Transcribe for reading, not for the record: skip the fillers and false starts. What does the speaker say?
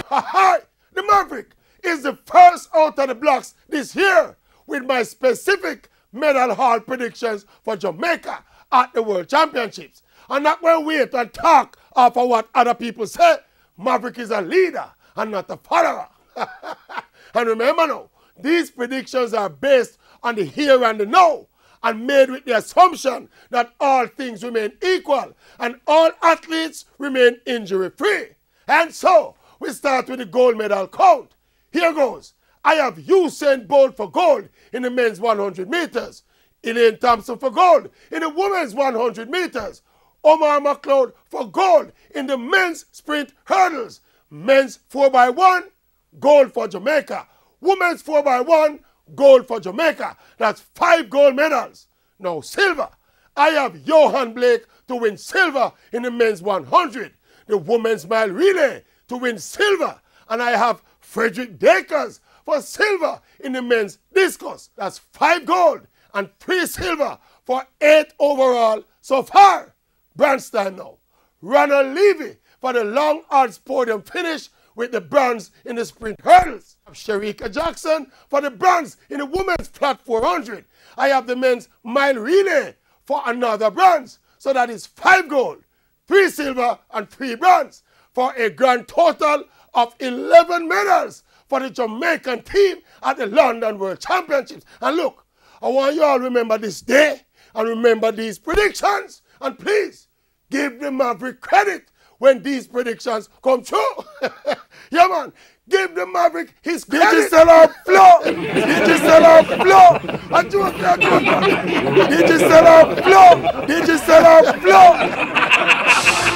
The Maverick is the first out of the blocks this year with my specific medal haul predictions for Jamaica at the World Championships. I'm not going to wait and talk after what other people say. Maverick is a leader and not a follower. And remember now, these predictions are based on the here and the now and made with the assumption that all things remain equal and all athletes remain injury-free. And so, we start with the gold medal count. Here goes. I have Usain Bolt for gold in the men's 100 meters. Elaine Thompson for gold in the women's 100 meters. Omar McLeod for gold in the men's sprint hurdles. Men's 4x1, gold for Jamaica. Women's 4x1, gold for Jamaica. That's 5 gold medals. Now silver. I have Johan Blake to win silver in the men's 100. The women's mile relay to win silver. And I have Frederick Dakers for silver in the men's discus. That's 5 gold and 3 silver for 8 overall so far. Bronze time now. Ronald Levy for the long odds podium finish with the bronze in the sprint hurdles. Shericka Jackson for the bronze in the women's flat 400. I have the men's mile relay for another bronze. So that is 5 gold, 3 silver and 3 bronze for a grand total of 11 medals for the Jamaican team at the London World Championships. And look, I want you all to remember this day and remember these predictions. And please, give the Maverick credit when these predictions come true. Yeah, man. Give the Maverick his credit. Digital flow. Digital flow. Digital flow. Digital flow.